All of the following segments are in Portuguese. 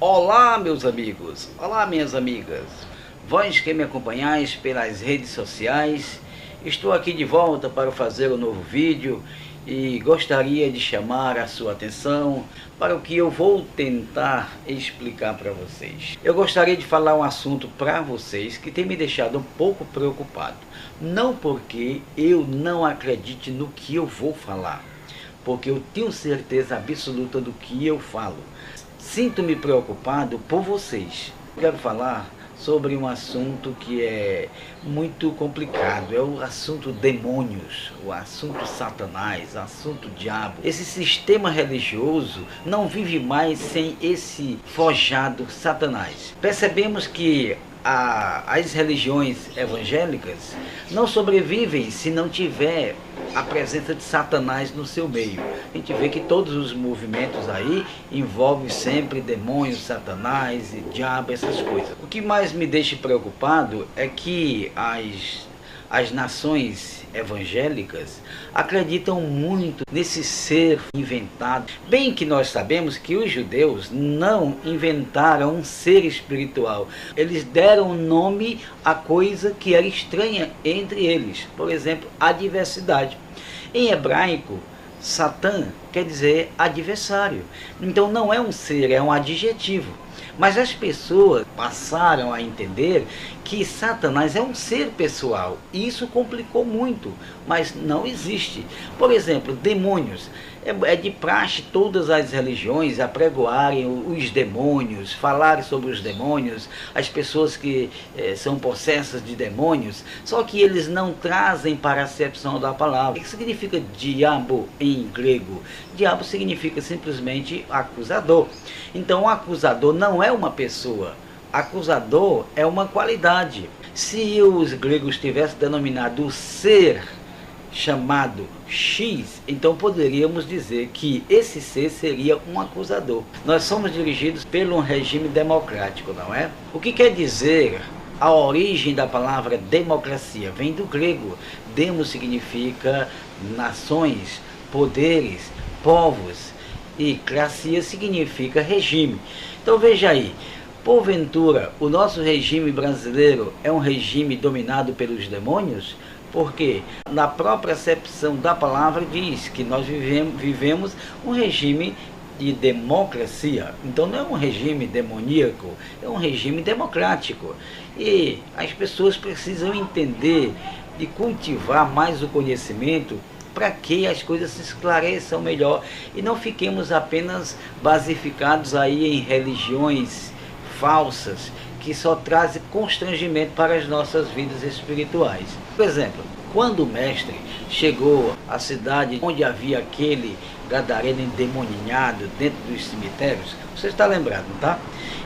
Olá, meus amigos, olá, minhas amigas, vós que me acompanhais pelas redes sociais, estou aqui de volta para fazer um novo vídeo e gostaria de chamar a sua atenção para o que eu vou tentar explicar para vocês. Eu gostaria de falar um assunto para vocês que tem me deixado um pouco preocupado, não porque eu não acredite no que eu vou falar, porque eu tenho certeza absoluta do que eu falo. Sinto-me preocupado por vocês. Quero falar sobre um assunto que é muito complicado, é o assunto demônios, o assunto Satanás, o assunto diabo. Esse sistema religioso não vive mais sem esse forjado Satanás. Percebemos que as religiões evangélicas não sobrevivem se não tiver a presença de Satanás no seu meio. A gente vê que todos os movimentos aí envolvem sempre demônios, Satanás e diabo, essas coisas. O que mais me deixa preocupado é que as nações evangélicas acreditam muito nesse ser inventado. Bem que nós sabemos que os judeus não inventaram um ser espiritual. Eles deram nome a coisa que era estranha entre eles. Por exemplo, a diversidade. Em hebraico, Satã quer dizer adversário. Então não é um ser, é um adjetivo. Mas as pessoas passaram a entender que Satanás é um ser pessoal. E isso complicou muito, mas não existe. Por exemplo, demônios. É de praxe todas as religiões apregoarem os demônios, falarem sobre os demônios, as pessoas que são possessas de demônios, só que eles não trazem para a acepção da palavra. O que significa diabo em grego? Diabo significa simplesmente acusador. Então o acusador não é uma pessoa, acusador é uma qualidade. Se os gregos tivessem denominado o ser chamado X, então poderíamos dizer que esse ser seria um acusador. Nós somos dirigidos pelo um regime democrático, não é? O que quer dizer a origem da palavra democracia? Vem do grego. Demos significa nações, poderes, povos, e cracia significa regime. Então veja aí, porventura o nosso regime brasileiro é um regime dominado pelos demônios? Porque na própria acepção da palavra diz que nós vivemos um regime de democracia. Então não é um regime demoníaco, é um regime democrático. E as pessoas precisam entender e cultivar mais o conhecimento para que as coisas se esclareçam melhor e não fiquemos apenas basificados aí em religiões falsas que só trazem constrangimento para as nossas vidas espirituais. Por exemplo, quando o mestre chegou à cidade onde havia aquele gadareno endemoninhado dentro dos cemitérios, você está lembrado, não tá?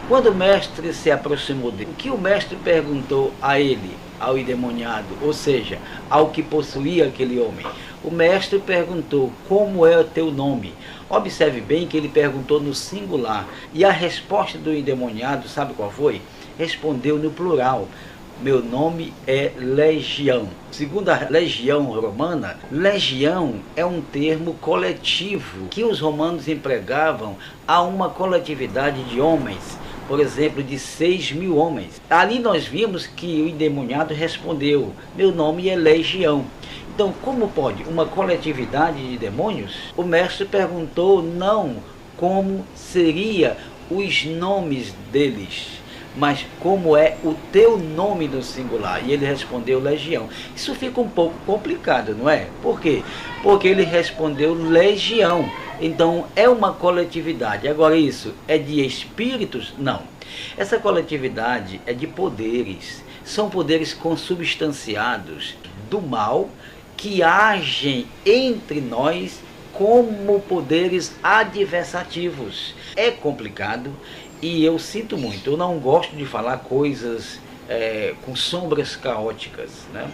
Quando o mestre se aproximou dele, o que o mestre perguntou a ele, ao endemoniado, ou seja, ao que possuía aquele homem? O mestre perguntou: como é o teu nome? Observe bem que ele perguntou no singular, e a resposta do endemoniado, sabe qual foi? Respondeu no plural: meu nome é Legião. Segundo a legião romana, legião é um termo coletivo que os romanos empregavam a uma coletividade de homens, por exemplo, de 6.000 homens. Ali nós vimos que o endemoniado respondeu: meu nome é Legião. Então, como pode uma coletividade de demônios? O mestre perguntou não como seria os nomes deles, mas como é o teu nome no singular. E ele respondeu Legião. Isso fica um pouco complicado, não é? Por quê? Porque ele respondeu Legião. Então é uma coletividade. Agora isso é de espíritos? Não. Essa coletividade é de poderes. São poderes consubstanciados do mal que agem entre nós como poderes adversativos. É complicado. E eu sinto muito, eu não gosto de falar coisas com sombras caóticas, né?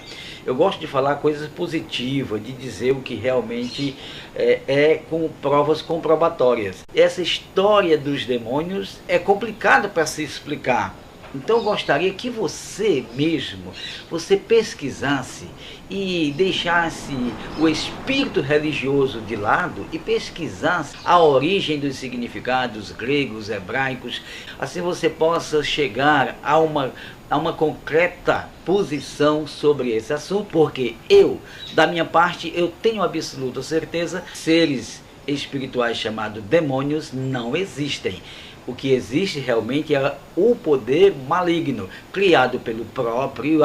Eu gosto de falar coisas positivas, de dizer o que realmente é com provas comprobatórias. Essa história dos demônios é complicada para se explicar, Então eu gostaria que você mesmo, você pesquisasse e deixasse o espírito religioso de lado e pesquisasse a origem dos significados gregos, hebraicos, assim você possa chegar a uma concreta posição sobre esse assunto, porque eu, da minha parte, eu tenho absoluta certeza, seres espirituais chamados demônios não existem. O que existe realmente é o poder maligno, criado pelo próprio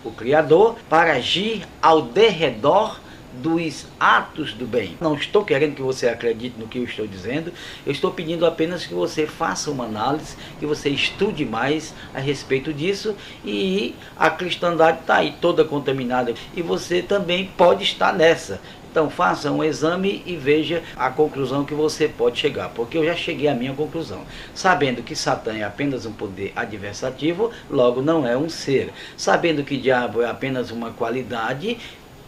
o Criador, para agir ao derredor dos atos do bem. Não estou querendo que você acredite no que eu estou dizendo, eu estou pedindo apenas que você faça uma análise, que você estude mais a respeito disso, e a cristandade está aí toda contaminada, e você também pode estar nessa. Então faça um exame e veja a conclusão que você pode chegar, porque eu já cheguei à minha conclusão. Sabendo que Satã é apenas um poder adversativo, logo não é um ser. Sabendo que diabo é apenas uma qualidade,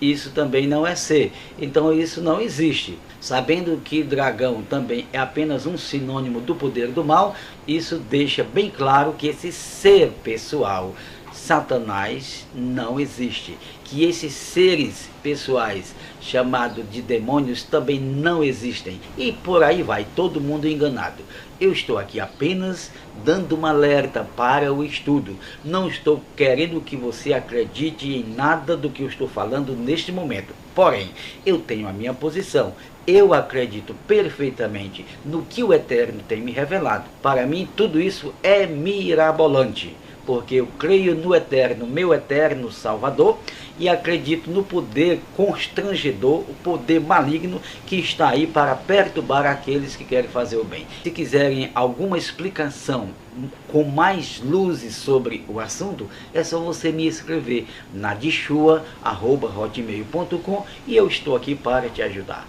isso também não é ser. Então isso não existe. Sabendo que dragão também é apenas um sinônimo do poder do mal, isso deixa bem claro que esse ser pessoal, Satanás, não existe. Que esses seres pessoais chamados de demônios também não existem. E por aí vai, todo mundo enganado. Eu estou aqui apenas dando uma alerta para o estudo. Não estou querendo que você acredite em nada do que eu estou falando neste momento. Porém, eu tenho a minha posição. Eu acredito perfeitamente no que o Eterno tem me revelado. Para mim, tudo isso é mirabolante, porque eu creio no Eterno, meu Eterno Salvador, e acredito no poder constrangedor, o poder maligno que está aí para perturbar aqueles que querem fazer o bem. Se quiserem alguma explicação com mais luzes sobre o assunto, é só você me escrever na dishua@hotmail.com e eu estou aqui para te ajudar.